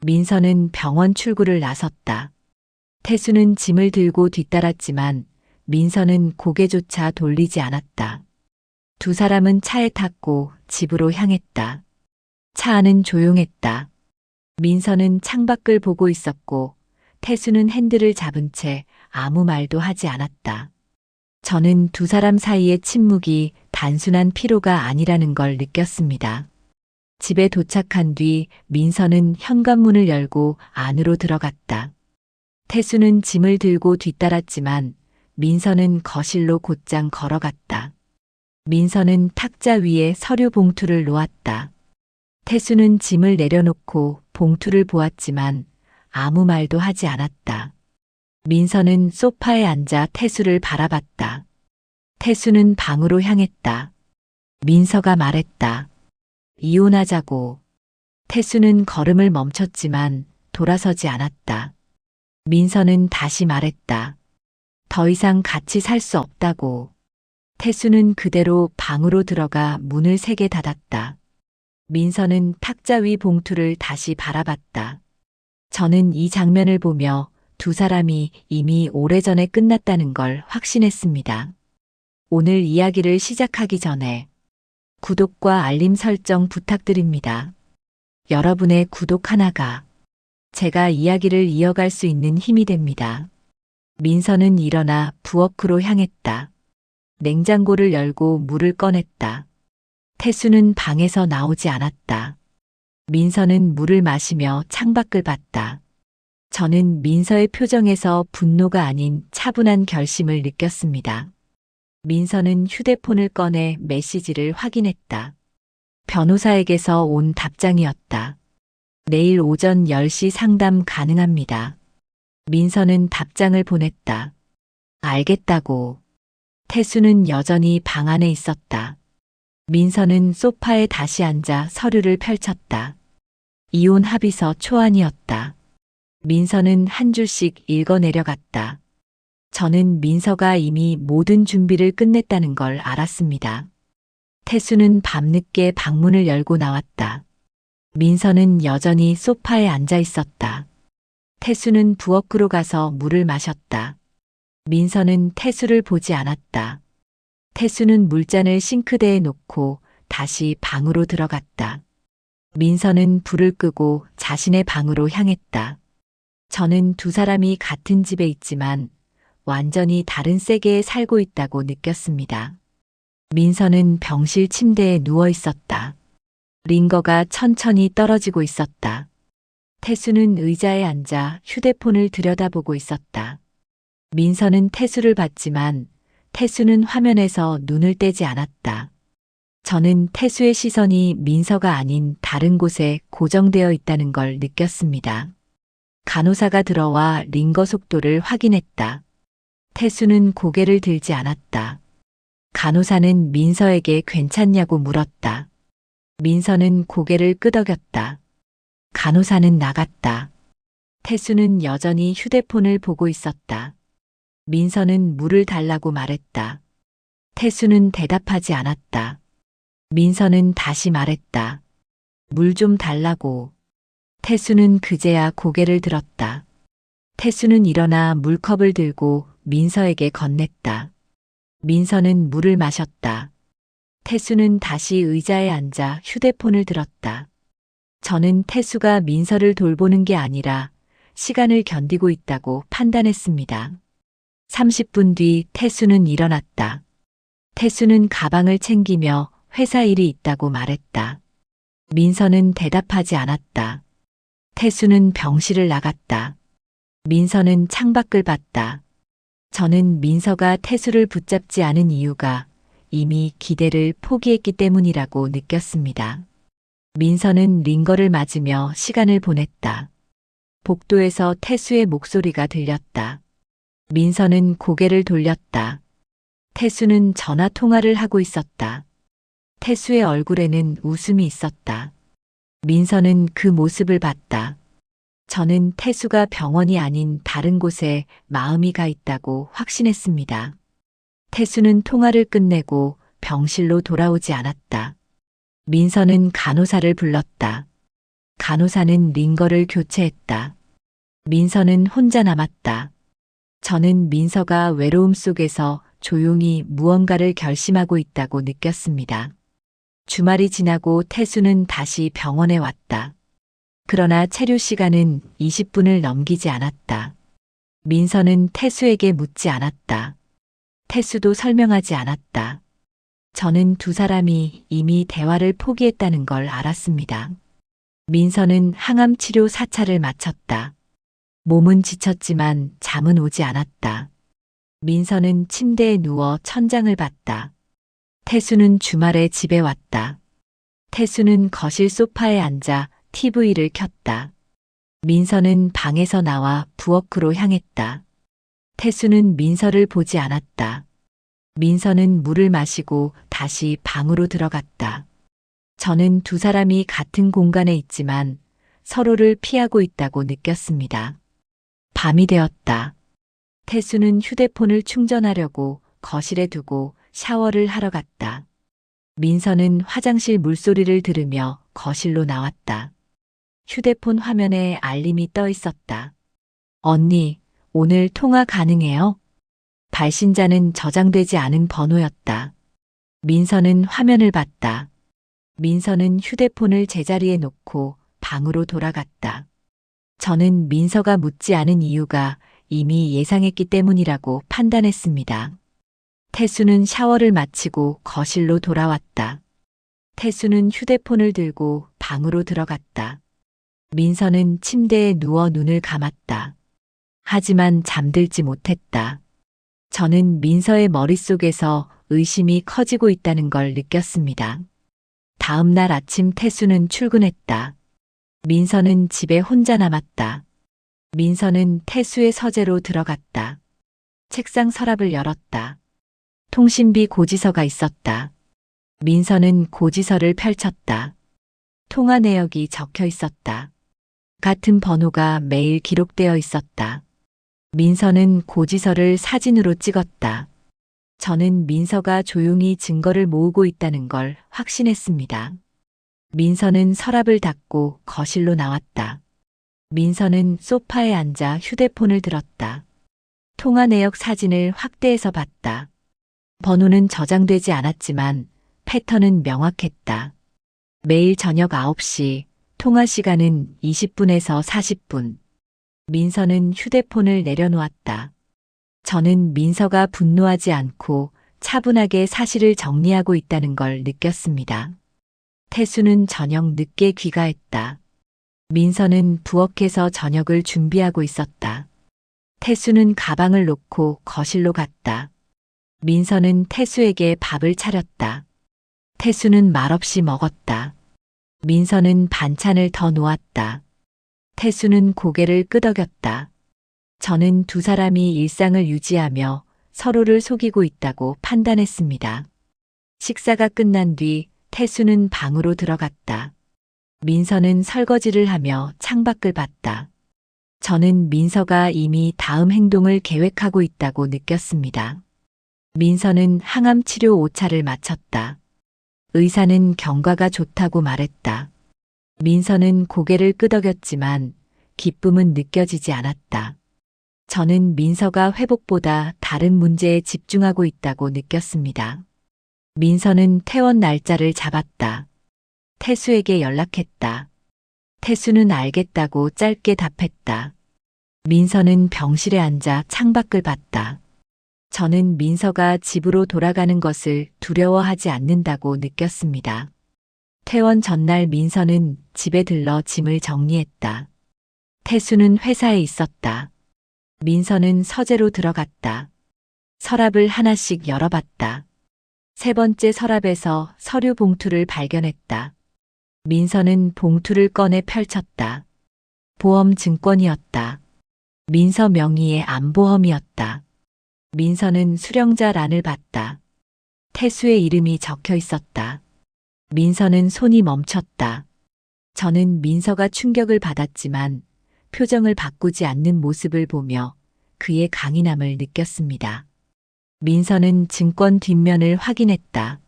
민서는 병원 출구를 나섰다. 태수는 짐을 들고 뒤따랐지만 민서는 고개조차 돌리지 않았다. 두 사람은 차에 탔고 집으로 향했다. 차 안은 조용했다. 민서는 창밖을 보고 있었고 태수는 핸들을 잡은 채 아무 말도 하지 않았다. 저는 두 사람 사이의 침묵이 단순한 피로가 아니라는 걸 느꼈습니다. 집에 도착한 뒤 민서는 현관문을 열고 안으로 들어갔다. 태수는 짐을 들고 뒤따랐지만 민서는 거실로 곧장 걸어갔다. 민서는 탁자 위에 서류 봉투를 놓았다. 태수는 짐을 내려놓고 봉투를 보았지만 아무 말도 하지 않았다. 민서는 소파에 앉아 태수를 바라봤다. 태수는 방으로 향했다. 민서가 말했다. 이혼하자고. 태수는 걸음을 멈췄지만 돌아서지 않았다. 민서는 다시 말했다. 더 이상 같이 살 수 없다고. 태수는 그대로 방으로 들어가 문을 세게 닫았다. 민서는 탁자 위 봉투를 다시 바라봤다. 저는 이 장면을 보며 두 사람이 이미 오래전에 끝났다는 걸 확신했습니다. 오늘 이야기를 시작하기 전에 구독과 알림 설정 부탁드립니다. 여러분의 구독 하나가 제가 이야기를 이어갈 수 있는 힘이 됩니다. 민서는 일어나 부엌으로 향했다. 냉장고를 열고 물을 꺼냈다. 태수는 방에서 나오지 않았다. 민서는 물을 마시며 창밖을 봤다. 저는 민서의 표정에서 분노가 아닌 차분한 결심을 느꼈습니다. 민서는 휴대폰을 꺼내 메시지를 확인했다. 변호사에게서 온 답장이었다. 내일 오전 10시 상담 가능합니다. 민서는 답장을 보냈다. 알겠다고. 태수는 여전히 방 안에 있었다. 민서는 소파에 다시 앉아 서류를 펼쳤다. 이혼 합의서 초안이었다. 민서는 한 줄씩 읽어 내려갔다. 저는 민서가 이미 모든 준비를 끝냈다는 걸 알았습니다. 태수는 밤늦게 방문을 열고 나왔다. 민서는 여전히 소파에 앉아 있었다. 태수는 부엌으로 가서 물을 마셨다. 민서는 태수를 보지 않았다. 태수는 물잔을 싱크대에 놓고 다시 방으로 들어갔다. 민서는 불을 끄고 자신의 방으로 향했다. 저는 두 사람이 같은 집에 있지만 완전히 다른 세계에 살고 있다고 느꼈습니다. 민서는 병실 침대에 누워 있었다. 링거가 천천히 떨어지고 있었다. 태수는 의자에 앉아 휴대폰을 들여다보고 있었다. 민서는 태수를 봤지만 태수는 화면에서 눈을 떼지 않았다. 저는 태수의 시선이 민서가 아닌 다른 곳에 고정되어 있다는 걸 느꼈습니다. 간호사가 들어와 링거 속도를 확인했다. 태수는 고개를 들지 않았다. 간호사는 민서에게 괜찮냐고 물었다. 민서는 고개를 끄덕였다. 간호사는 나갔다. 태수는 여전히 휴대폰을 보고 있었다. 민서는 물을 달라고 말했다. 태수는 대답하지 않았다. 민서는 다시 말했다. 물 좀 달라고. 태수는 그제야 고개를 들었다. 태수는 일어나 물컵을 들고 민서에게 건넸다. 민서는 물을 마셨다. 태수는 다시 의자에 앉아 휴대폰을 들었다. 저는 태수가 민서를 돌보는 게 아니라 시간을 견디고 있다고 판단했습니다. 30분 뒤 태수는 일어났다. 태수는 가방을 챙기며 회사 일이 있다고 말했다. 민서는 대답하지 않았다. 태수는 병실을 나갔다. 민서는 창밖을 봤다. 저는 민서가 태수를 붙잡지 않은 이유가 이미 기대를 포기했기 때문이라고 느꼈습니다. 민서는 링거를 맞으며 시간을 보냈다. 복도에서 태수의 목소리가 들렸다. 민서는 고개를 돌렸다. 태수는 전화 통화를 하고 있었다. 태수의 얼굴에는 웃음이 있었다. 민서는 그 모습을 봤다. 저는 태수가 병원이 아닌 다른 곳에 마음이 가 있다고 확신했습니다. 태수는 통화를 끝내고 병실로 돌아오지 않았다. 민서는 간호사를 불렀다. 간호사는 링거를 교체했다. 민서는 혼자 남았다. 저는 민서가 외로움 속에서 조용히 무언가를 결심하고 있다고 느꼈습니다. 주말이 지나고 태수는 다시 병원에 왔다. 그러나 체류 시간은 20분을 넘기지 않았다. 민서는 태수에게 묻지 않았다. 태수도 설명하지 않았다. 저는 두 사람이 이미 대화를 포기했다는 걸 알았습니다. 민서는 항암 치료 4차를 마쳤다. 몸은 지쳤지만 잠은 오지 않았다. 민서는 침대에 누워 천장을 봤다. 태수는 주말에 집에 왔다. 태수는 거실 소파에 앉아 TV를 켰다. 민서는 방에서 나와 부엌으로 향했다. 태수는 민서를 보지 않았다. 민서는 물을 마시고 다시 방으로 들어갔다. 저는 두 사람이 같은 공간에 있지만 서로를 피하고 있다고 느꼈습니다. 밤이 되었다. 태수는 휴대폰을 충전하려고 거실에 두고 샤워를 하러 갔다. 민서는 화장실 물소리를 들으며 거실로 나왔다. 휴대폰 화면에 알림이 떠 있었다. 언니, 오늘 통화 가능해요? 발신자는 저장되지 않은 번호였다. 민서는 화면을 봤다. 민서는 휴대폰을 제자리에 놓고 방으로 돌아갔다. 저는 민서가 묻지 않은 이유가 이미 예상했기 때문이라고 판단했습니다. 태수는 샤워를 마치고 거실로 돌아왔다. 태수는 휴대폰을 들고 방으로 들어갔다. 민서는 침대에 누워 눈을 감았다. 하지만 잠들지 못했다. 저는 민서의 머릿속에서 의심이 커지고 있다는 걸 느꼈습니다. 다음 날 아침 태수는 출근했다. 민서는 집에 혼자 남았다. 민서는 태수의 서재로 들어갔다. 책상 서랍을 열었다. 통신비 고지서가 있었다. 민서는 고지서를 펼쳤다. 통화 내역이 적혀 있었다. 같은 번호가 매일 기록되어 있었다. 민서는 고지서를 사진으로 찍었다. 저는 민서가 조용히 증거를 모으고 있다는 걸 확신했습니다. 민서는 서랍을 닫고 거실로 나왔다. 민서는 소파에 앉아 휴대폰을 들었다. 통화 내역 사진을 확대해서 봤다. 번호는 저장되지 않았지만 패턴은 명확했다. 매일 저녁 9시, 통화 시간은 20분에서 40분. 민서는 휴대폰을 내려놓았다. 저는 민서가 분노하지 않고 차분하게 사실을 정리하고 있다는 걸 느꼈습니다. 태수는 저녁 늦게 귀가했다. 민서는 부엌에서 저녁을 준비하고 있었다. 태수는 가방을 놓고 거실로 갔다. 민서는 태수에게 밥을 차렸다. 태수는 말없이 먹었다. 민서는 반찬을 더 놓았다. 태수는 고개를 끄덕였다. 저는 두 사람이 일상을 유지하며 서로를 속이고 있다고 판단했습니다. 식사가 끝난 뒤 태수는 방으로 들어갔다. 민서는 설거지를 하며 창밖을 봤다. 저는 민서가 이미 다음 행동을 계획하고 있다고 느꼈습니다. 민서는 항암 치료 5차를 마쳤다. 의사는 경과가 좋다고 말했다. 민서는 고개를 끄덕였지만 기쁨은 느껴지지 않았다. 저는 민서가 회복보다 다른 문제에 집중하고 있다고 느꼈습니다. 민서는 퇴원 날짜를 잡았다. 태수에게 연락했다. 태수는 알겠다고 짧게 답했다. 민서는 병실에 앉아 창밖을 봤다. 저는 민서가 집으로 돌아가는 것을 두려워하지 않는다고 느꼈습니다. 퇴원 전날 민서는 집에 들러 짐을 정리했다. 태수는 회사에 있었다. 민서는 서재로 들어갔다. 서랍을 하나씩 열어봤다. 세 번째 서랍에서 서류 봉투를 발견했다. 민서는 봉투를 꺼내 펼쳤다. 보험 증권이었다. 민서 명의의 암보험이었다. 민서는 수령자란을 봤다. 태수의 이름이 적혀 있었다. 민서는 손이 멈췄다. 저는 민서가 충격을 받았지만 표정을 바꾸지 않는 모습을 보며 그의 강인함을 느꼈습니다. 민서는 증권 뒷면을 확인했다.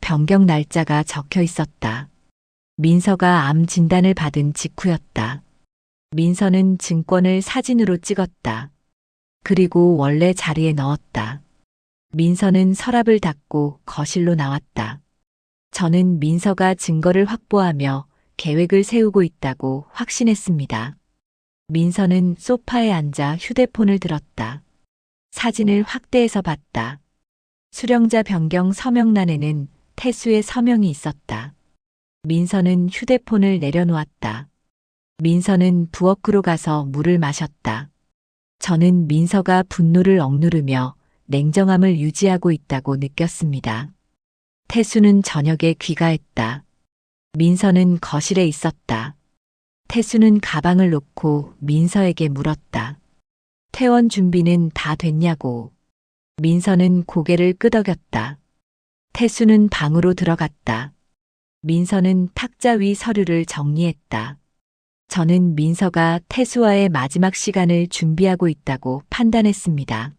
변경 날짜가 적혀 있었다. 민서가 암 진단을 받은 직후였다. 민서는 증권을 사진으로 찍었다. 그리고 원래 자리에 넣었다. 민서는 서랍을 닫고 거실로 나왔다. 저는 민서가 증거를 확보하며 계획을 세우고 있다고 확신했습니다. 민서는 소파에 앉아 휴대폰을 들었다. 사진을 확대해서 봤다. 수령자 변경 서명란에는 태수의 서명이 있었다. 민서는 휴대폰을 내려놓았다. 민서는 부엌으로 가서 물을 마셨다. 저는 민서가 분노를 억누르며 냉정함을 유지하고 있다고 느꼈습니다. 태수는 저녁에 귀가했다. 민서는 거실에 있었다. 태수는 가방을 놓고 민서에게 물었다. 퇴원 준비는 다 됐냐고. 민서는 고개를 끄덕였다. 태수는 방으로 들어갔다. 민서는 탁자 위 서류를 정리했다. 저는 민서가 태수와의 마지막 시간을 준비하고 있다고 판단했습니다.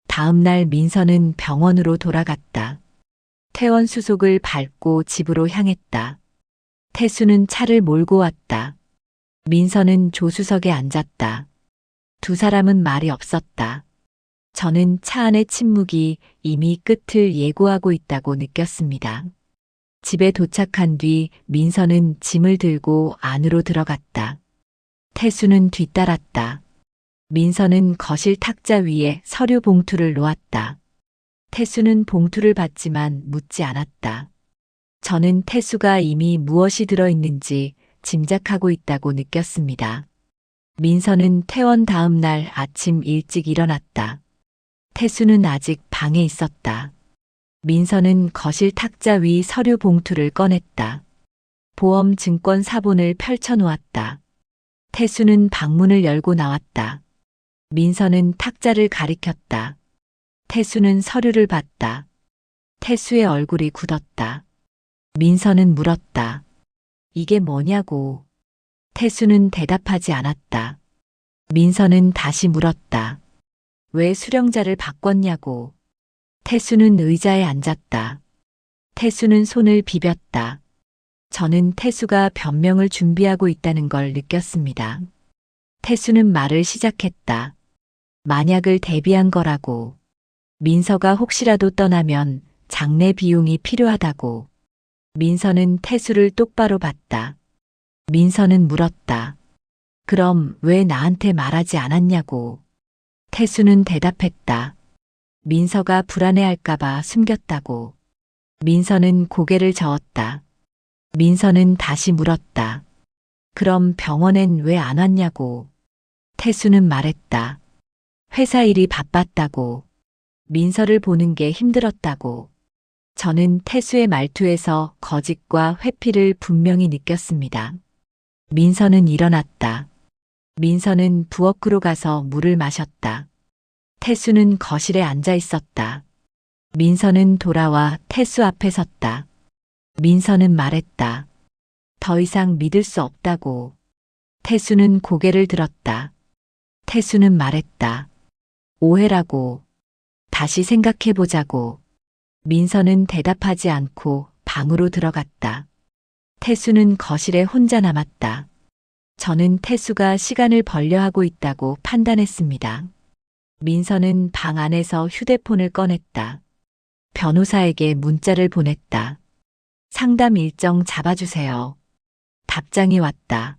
다음 날 민서는 병원으로 돌아갔다. 퇴원 수속을 밟고 집으로 향했다. 태수는 차를 몰고 왔다. 민서는 조수석에 앉았다. 두 사람은 말이 없었다. 저는 차 안의 침묵이 이미 끝을 예고하고 있다고 느꼈습니다. 집에 도착한 뒤 민서는 짐을 들고 안으로 들어갔다. 태수는 뒤따랐다. 민서는 거실 탁자 위에 서류 봉투를 놓았다. 태수는 봉투를 받지만 묻지 않았다. 저는 태수가 이미 무엇이 들어있는지 짐작하고 있다고 느꼈습니다. 민서는 퇴원 다음 날 아침 일찍 일어났다. 태수는 아직 방에 있었다. 민서는 거실 탁자 위 서류 봉투를 꺼냈다. 보험 증권 사본을 펼쳐놓았다. 태수는 방문을 열고 나왔다. 민서는 탁자를 가리켰다. 태수는 서류를 봤다. 태수의 얼굴이 굳었다. 민서는 물었다. 이게 뭐냐고. 태수는 대답하지 않았다. 민서는 다시 물었다. 왜 수령자를 바꿨냐고. 태수는 의자에 앉았다. 태수는 손을 비볐다. 저는 태수가 변명을 준비하고 있다는 걸 느꼈습니다. 태수는 말을 시작했다. 만약을 대비한 거라고. 민서가 혹시라도 떠나면 장례 비용이 필요하다고. 민서는 태수를 똑바로 봤다. 민서는 물었다. 그럼 왜 나한테 말하지 않았냐고. 태수는 대답했다. 민서가 불안해할까봐 숨겼다고. 민서는 고개를 저었다. 민서는 다시 물었다. 그럼 병원엔 왜 안 왔냐고. 태수는 말했다. 회사 일이 바빴다고. 민서를 보는 게 힘들었다고. 저는 태수의 말투에서 거짓과 회피를 분명히 느꼈습니다. 민서는 일어났다. 민서는 부엌으로 가서 물을 마셨다. 태수는 거실에 앉아 있었다. 민서는 돌아와 태수 앞에 섰다. 민서는 말했다. 더 이상 믿을 수 없다고. 태수는 고개를 들었다. 태수는 말했다. 오해라고. 다시 생각해보자고. 민서는 대답하지 않고 방으로 들어갔다. 태수는 거실에 혼자 남았다. 저는 태수가 시간을 벌려하고 있다고 판단했습니다. 민서는 방 안에서 휴대폰을 꺼냈다. 변호사에게 문자를 보냈다. 상담 일정 잡아주세요. 답장이 왔다.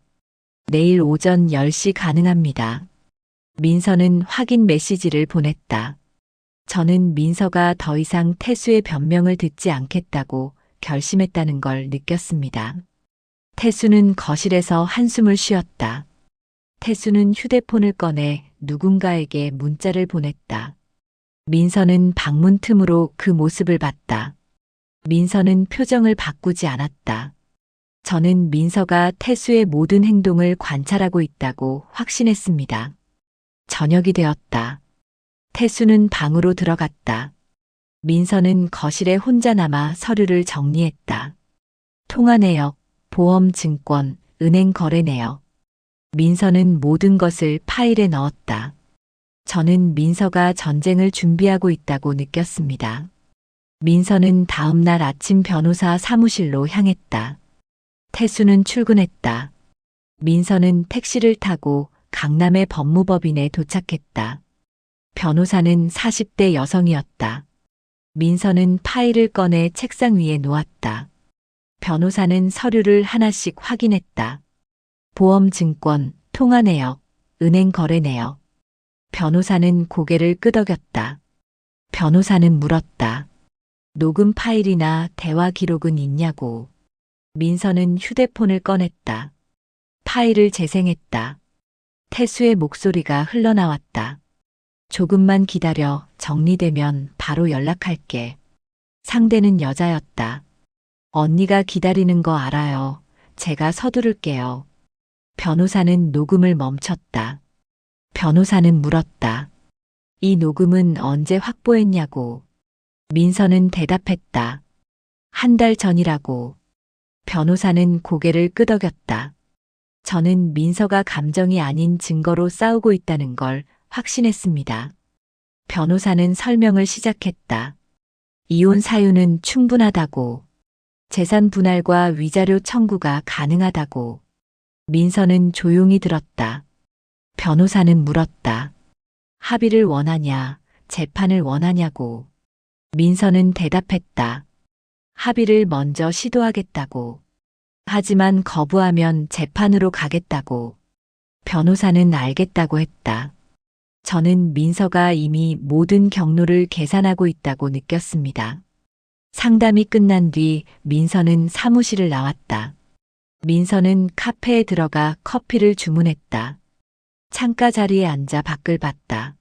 내일 오전 10시 가능합니다. 민서는 확인 메시지를 보냈다. 저는 민서가 더 이상 태수의 변명을 듣지 않겠다고 결심했다는 걸 느꼈습니다. 태수는 거실에서 한숨을 쉬었다. 태수는 휴대폰을 꺼내 누군가에게 문자를 보냈다. 민서는 방문 틈으로 그 모습을 봤다. 민서는 표정을 바꾸지 않았다. 저는 민서가 태수의 모든 행동을 관찰하고 있다고 확신했습니다. 저녁이 되었다. 태수는 방으로 들어갔다. 민서는 거실에 혼자 남아 서류를 정리했다. 통화 내역, 보험 증권, 은행 거래 내역. 민서는 모든 것을 파일에 넣었다. 저는 민서가 전쟁을 준비하고 있다고 느꼈습니다. 민서는 다음 날 아침 변호사 사무실로 향했다. 태수는 출근했다. 민서는 택시를 타고 강남의 법무법인에 도착했다. 변호사는 40대 여성이었다. 민서는 파일을 꺼내 책상 위에 놓았다. 변호사는 서류를 하나씩 확인했다. 보험 증권, 통화 내역, 은행 거래 내역. 변호사는 고개를 끄덕였다. 변호사는 물었다. 녹음 파일이나 대화 기록은 있냐고. 민서는 휴대폰을 꺼냈다. 파일을 재생했다. 태수의 목소리가 흘러나왔다. 조금만 기다려. 정리되면 바로 연락할게. 상대는 여자였다. 언니가 기다리는 거 알아요. 제가 서두를게요. 변호사는 녹음을 멈췄다. 변호사는 물었다. 이 녹음은 언제 확보했냐고. 민서는 대답했다. 한 달 전이라고. 변호사는 고개를 끄덕였다. 저는 민서가 감정이 아닌 증거로 싸우고 있다는 걸 확신했습니다. 변호사는 설명을 시작했다. 이혼 사유는 충분하다고. 재산 분할과 위자료 청구가 가능하다고. 민서는 조용히 들었다. 변호사는 물었다. 합의를 원하냐, 재판을 원하냐고. 민서는 대답했다. 합의를 먼저 시도하겠다고. 하지만 거부하면 재판으로 가겠다고. 변호사는 알겠다고 했다. 저는 민서가 이미 모든 경로를 계산하고 있다고 느꼈습니다. 상담이 끝난 뒤 민서는 사무실을 나왔다. 민서는 카페에 들어가 커피를 주문했다. 창가 자리에 앉아 밖을 봤다.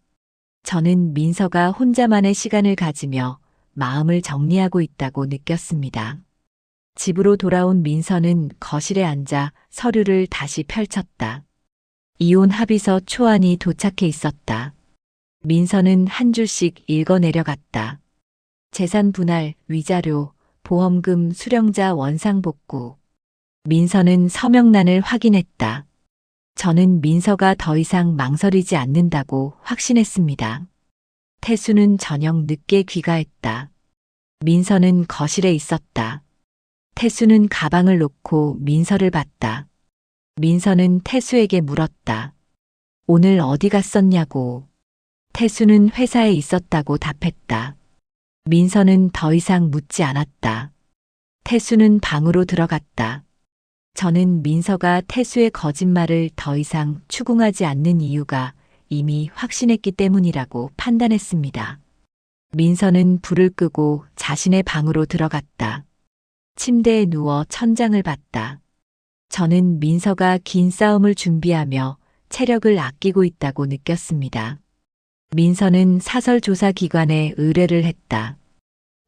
저는 민서가 혼자만의 시간을 가지며 마음을 정리하고 있다고 느꼈습니다. 집으로 돌아온 민서는 거실에 앉아 서류를 다시 펼쳤다. 이혼 합의서 초안이 도착해 있었다. 민서는 한 줄씩 읽어 내려갔다. 재산 분할, 위자료, 보험금 수령자 원상복구. 민서는 서명란을 확인했다. 저는 민서가 더 이상 망설이지 않는다고 확신했습니다. 태수는 저녁 늦게 귀가했다. 민서는 거실에 있었다. 태수는 가방을 놓고 민서를 봤다. 민서는 태수에게 물었다. 오늘 어디 갔었냐고. 태수는 회사에 있었다고 답했다. 민서는 더 이상 묻지 않았다. 태수는 방으로 들어갔다. 저는 민서가 태수의 거짓말을 더 이상 추궁하지 않는 이유가 이미 확신했기 때문이라고 판단했습니다. 민서는 불을 끄고 자신의 방으로 들어갔다. 침대에 누워 천장을 봤다. 저는 민서가 긴 싸움을 준비하며 체력을 아끼고 있다고 느꼈습니다. 민서는 사설조사기관에 의뢰를 했다.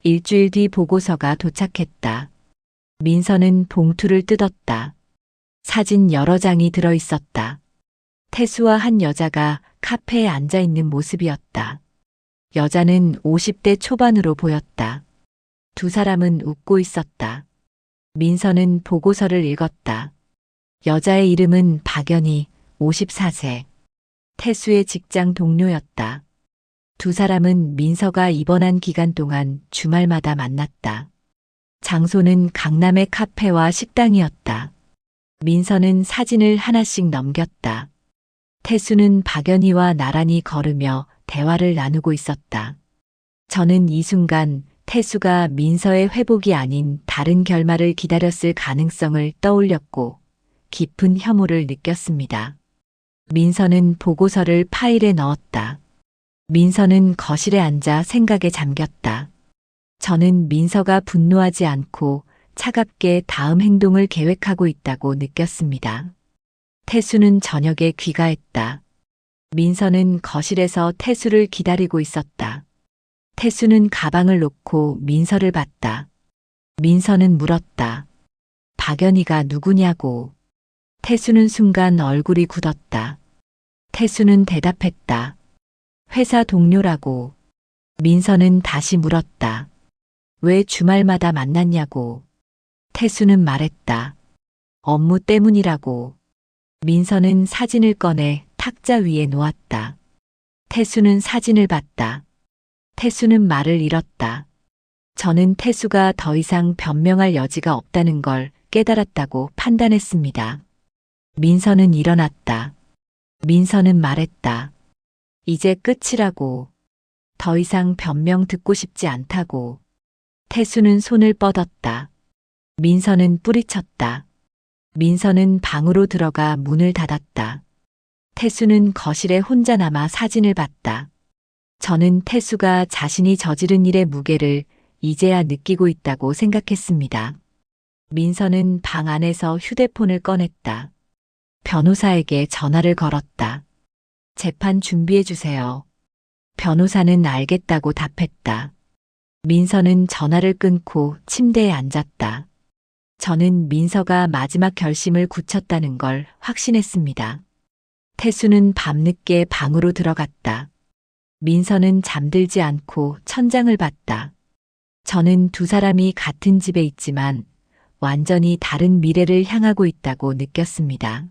일주일 뒤 보고서가 도착했다. 민서는 봉투를 뜯었다. 사진 여러 장이 들어있었다. 태수와 한 여자가 카페에 앉아 있는 모습이었다. 여자는 50대 초반으로 보였다. 두 사람은 웃고 있었다. 민서는 보고서를 읽었다. 여자의 이름은 박연희, 54세. 태수의 직장 동료였다. 두 사람은 민서가 입원한 기간 동안 주말마다 만났다. 장소는 강남의 카페와 식당이었다. 민서는 사진을 하나씩 넘겼다. 태수는 박연희와 나란히 걸으며 대화를 나누고 있었다. 저는 이 순간 태수가 민서의 회복이 아닌 다른 결말을 기다렸을 가능성을 떠올렸고 깊은 혐오를 느꼈습니다. 민서는 보고서를 파일에 넣었다. 민서는 거실에 앉아 생각에 잠겼다. 저는 민서가 분노하지 않고 차갑게 다음 행동을 계획하고 있다고 느꼈습니다. 태수는 저녁에 귀가했다. 민서는 거실에서 태수를 기다리고 있었다. 태수는 가방을 놓고 민서를 봤다. 민서는 물었다. 박연희가 누구냐고. 태수는 순간 얼굴이 굳었다. 태수는 대답했다. 회사 동료라고. 민서는 다시 물었다. 왜 주말마다 만났냐고. 태수는 말했다. 업무 때문이라고. 민서는 사진을 꺼내 탁자 위에 놓았다. 태수는 사진을 봤다. 태수는 말을 잃었다. 저는 태수가 더 이상 변명할 여지가 없다는 걸 깨달았다고 판단했습니다. 민서는 일어났다. 민서는 말했다. 이제 끝이라고. 더 이상 변명 듣고 싶지 않다고. 태수는 손을 뻗었다. 민서는 뿌리쳤다. 민서는 방으로 들어가 문을 닫았다. 태수는 거실에 혼자 남아 사진을 봤다. 저는 태수가 자신이 저지른 일의 무게를 이제야 느끼고 있다고 생각했습니다. 민서는 방 안에서 휴대폰을 꺼냈다. 변호사에게 전화를 걸었다. 재판 준비해 주세요. 변호사는 알겠다고 답했다. 민서는 전화를 끊고 침대에 앉았다. 저는 민서가 마지막 결심을 굳혔다는 걸 확신했습니다. 태수는 밤늦게 방으로 들어갔다. 민서는 잠들지 않고 천장을 봤다. 저는 두 사람이 같은 집에 있지만 완전히 다른 미래를 향하고 있다고 느꼈습니다.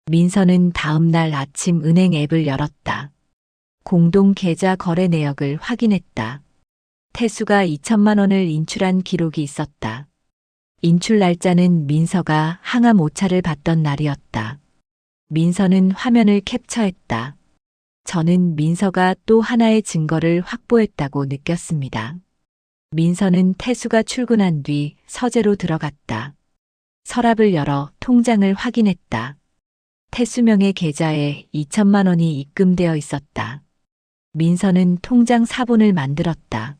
민서는 다음 날 아침 은행 앱을 열었다. 공동 계좌 거래 내역을 확인했다. 태수가 2천만 원을 인출한 기록이 있었다. 인출 날짜는 민서가 항암 오차를 받던 날이었다. 민서는 화면을 캡처했다. 저는 민서가 또 하나의 증거를 확보했다고 느꼈습니다. 민서는 태수가 출근한 뒤 서재로 들어갔다. 서랍을 열어 통장을 확인했다. 태수명의 계좌에 2천만 원이 입금되어 있었다. 민서는 통장 사본을 만들었다.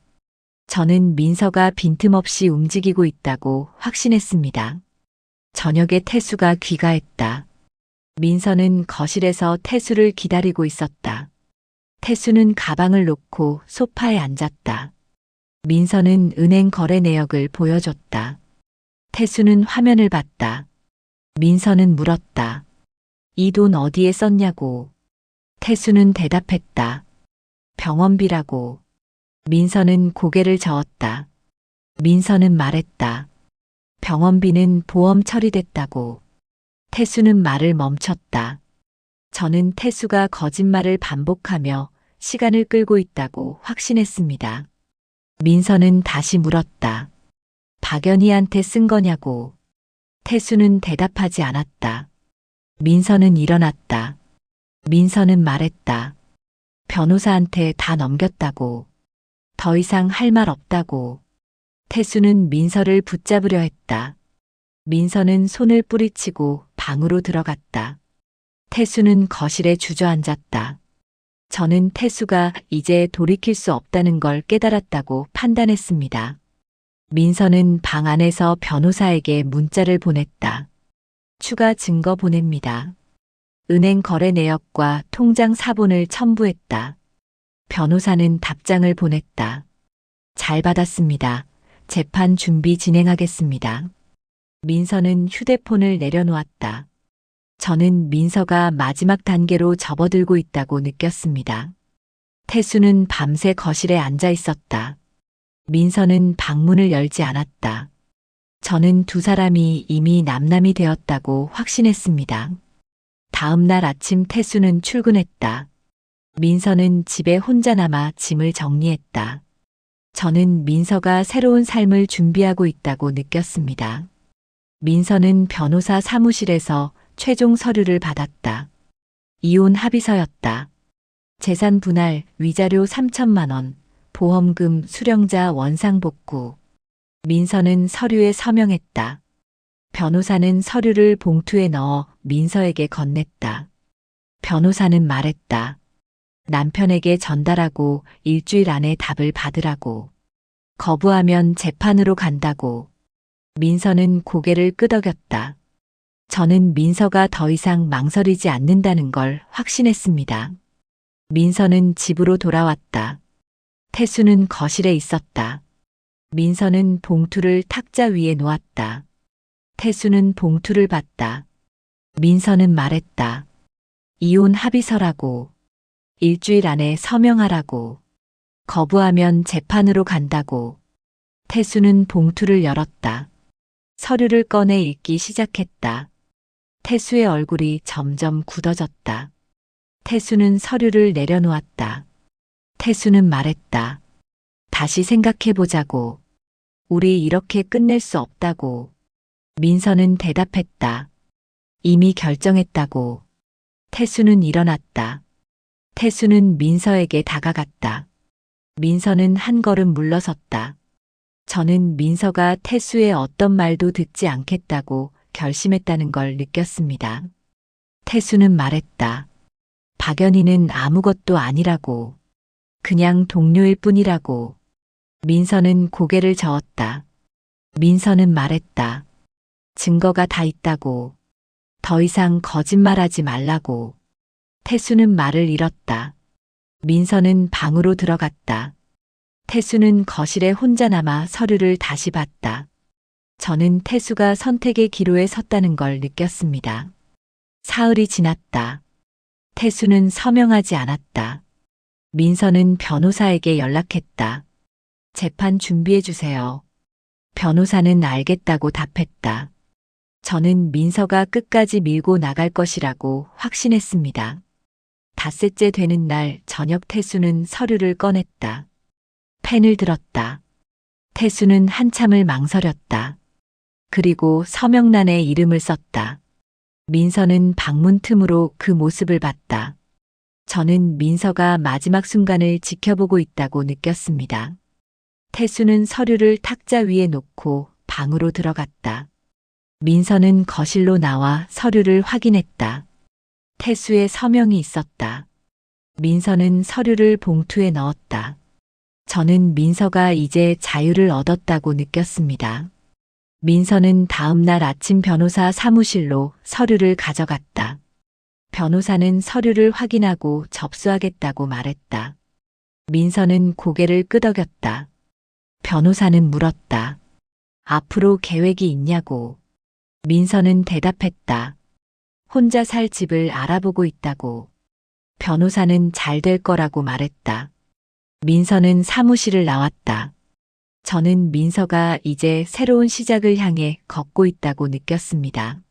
저는 민서가 빈틈없이 움직이고 있다고 확신했습니다. 저녁에 태수가 귀가했다. 민서는 거실에서 태수를 기다리고 있었다. 태수는 가방을 놓고 소파에 앉았다. 민서는 은행 거래 내역을 보여줬다. 태수는 화면을 봤다. 민서는 물었다. 이 돈 어디에 썼냐고. 태수는 대답했다. 병원비라고. 민서는 고개를 저었다. 민서는 말했다. 병원비는 보험 처리됐다고. 태수는 말을 멈췄다. 저는 태수가 거짓말을 반복하며 시간을 끌고 있다고 확신했습니다. 민서는 다시 물었다. 박연희한테 쓴 거냐고. 태수는 대답하지 않았다. 민서는 일어났다. 민서는 말했다. 변호사한테 다 넘겼다고. 더 이상 할 말 없다고. 태수는 민서를 붙잡으려 했다. 민서는 손을 뿌리치고 방으로 들어갔다. 태수는 거실에 주저앉았다. 저는 태수가 이제 돌이킬 수 없다는 걸 깨달았다고 판단했습니다. 민서는 방 안에서 변호사에게 문자를 보냈다. 추가 증거 보냅니다. 은행 거래 내역과 통장 사본을 첨부했다. 변호사는 답장을 보냈다. 잘 받았습니다. 재판 준비 진행하겠습니다. 민서는 휴대폰을 내려놓았다. 저는 민서가 마지막 단계로 접어들고 있다고 느꼈습니다. 태수는 밤새 거실에 앉아 있었다. 민서는 방문을 열지 않았다. 저는 두 사람이 이미 남남이 되었다고 확신했습니다. 다음 날 아침 태수는 출근했다. 민서는 집에 혼자 남아 짐을 정리했다. 저는 민서가 새로운 삶을 준비하고 있다고 느꼈습니다. 민서는 변호사 사무실에서 최종 서류를 받았다. 이혼 합의서였다. 재산 분할, 위자료 3천만 원, 보험금 수령자 원상복구. 민서는 서류에 서명했다. 변호사는 서류를 봉투에 넣어 민서에게 건넸다. 변호사는 말했다. 남편에게 전달하고 일주일 안에 답을 받으라고. 거부하면 재판으로 간다고. 민서는 고개를 끄덕였다. 저는 민서가 더 이상 망설이지 않는다는 걸 확신했습니다. 민서는 집으로 돌아왔다. 태수는 거실에 있었다. 민서는 봉투를 탁자 위에 놓았다. 태수는 봉투를 봤다. 민서는 말했다. 이혼 합의서라고. 일주일 안에 서명하라고. 거부하면 재판으로 간다고. 태수는 봉투를 열었다. 서류를 꺼내 읽기 시작했다. 태수의 얼굴이 점점 굳어졌다. 태수는 서류를 내려놓았다. 태수는 말했다. 다시 생각해보자고. 우리 이렇게 끝낼 수 없다고. 민서는 대답했다. 이미 결정했다고. 태수는 일어났다. 태수는 민서에게 다가갔다. 민서는 한 걸음 물러섰다. 저는 민서가 태수의 어떤 말도 듣지 않겠다고 결심했다는 걸 느꼈습니다. 태수는 말했다. 박연희는 아무것도 아니라고. 그냥 동료일 뿐이라고. 민서는 고개를 저었다. 민서는 말했다. 증거가 다 있다고. 더 이상 거짓말하지 말라고. 태수는 말을 잃었다. 민서는 방으로 들어갔다. 태수는 거실에 혼자 남아 서류를 다시 봤다. 저는 태수가 선택의 기로에 섰다는 걸 느꼈습니다. 사흘이 지났다. 태수는 서명하지 않았다. 민서는 변호사에게 연락했다. 재판 준비해 주세요. 변호사는 알겠다고 답했다. 저는 민서가 끝까지 밀고 나갈 것이라고 확신했습니다. 닷새째 되는 날 저녁 태수는 서류를 꺼냈다. 펜을 들었다. 태수는 한참을 망설였다. 그리고 서명란에 이름을 썼다. 민서는 방문 틈으로 그 모습을 봤다. 저는 민서가 마지막 순간을 지켜보고 있다고 느꼈습니다. 태수는 서류를 탁자 위에 놓고 방으로 들어갔다. 민서는 거실로 나와 서류를 확인했다. 태수의 서명이 있었다. 민서는 서류를 봉투에 넣었다. 저는 민서가 이제 자유를 얻었다고 느꼈습니다. 민서는 다음 날 아침 변호사 사무실로 서류를 가져갔다. 변호사는 서류를 확인하고 접수하겠다고 말했다. 민서는 고개를 끄덕였다. 변호사는 물었다. 앞으로 계획이 있냐고. 민서는 대답했다. 혼자 살 집을 알아보고 있다고. 변호사는 잘 될 거라고 말했다. 민서는 사무실을 나왔다. 저는 민서가 이제 새로운 시작을 향해 걷고 있다고 느꼈습니다.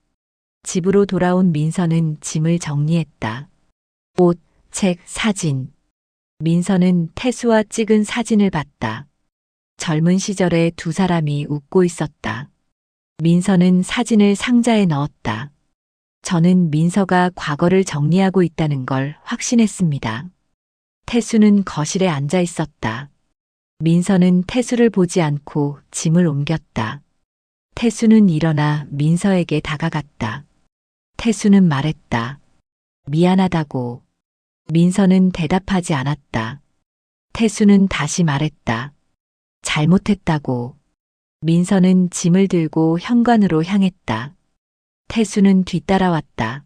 집으로 돌아온 민서는 짐을 정리했다. 옷, 책, 사진. 민서는 태수와 찍은 사진을 봤다. 젊은 시절에 두 사람이 웃고 있었다. 민서는 사진을 상자에 넣었다. 저는 민서가 과거를 정리하고 있다는 걸 확신했습니다. 태수는 거실에 앉아 있었다. 민서는 태수를 보지 않고 짐을 옮겼다. 태수는 일어나 민서에게 다가갔다. 태수는 말했다. 미안하다고. 민서는 대답하지 않았다. 태수는 다시 말했다. 잘못했다고. 민서는 짐을 들고 현관으로 향했다. 태수는 뒤따라왔다.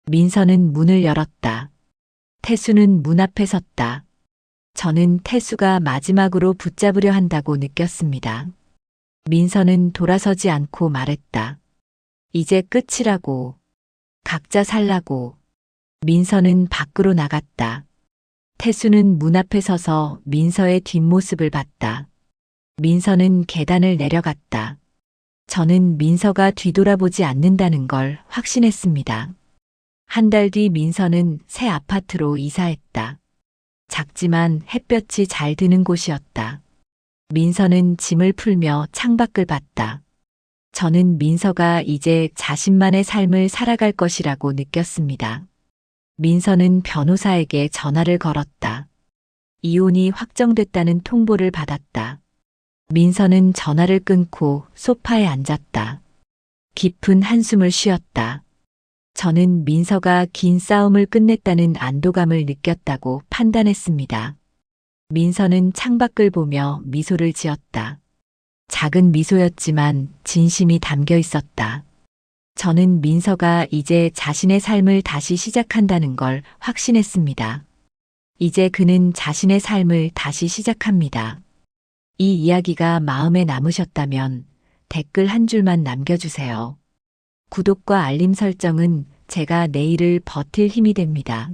민서는 문을 열었다. 태수는 문 앞에 섰다. 저는 태수가 마지막으로 붙잡으려 한다고 느꼈습니다. 민서는 돌아서지 않고 말했다. 이제 끝이라고. 각자 살라고. 민서는 밖으로 나갔다. 태수는 문 앞에 서서 민서의 뒷모습을 봤다. 민서는 계단을 내려갔다. 저는 민서가 뒤돌아보지 않는다는 걸 확신했습니다. 한 달 뒤 민서는 새 아파트로 이사했다. 작지만 햇볕이 잘 드는 곳이었다. 민서는 짐을 풀며 창밖을 봤다. 저는 민서가 이제 자신만의 삶을 살아갈 것이라고 느꼈습니다. 민서는 변호사에게 전화를 걸었다. 이혼이 확정됐다는 통보를 받았다. 민서는 전화를 끊고 소파에 앉았다. 깊은 한숨을 쉬었다. 저는 민서가 긴 싸움을 끝냈다는 안도감을 느꼈다고 판단했습니다. 민서는 창밖을 보며 미소를 지었다. 작은 미소였지만 진심이 담겨 있었다. 저는 민서가 이제 자신의 삶을 다시 시작한다는 걸 확신했습니다. 이제 그는 자신의 삶을 다시 시작합니다. 이 이야기가 마음에 남으셨다면 댓글 한 줄만 남겨주세요. 구독과 알림 설정은 제가 내일을 버틸 힘이 됩니다.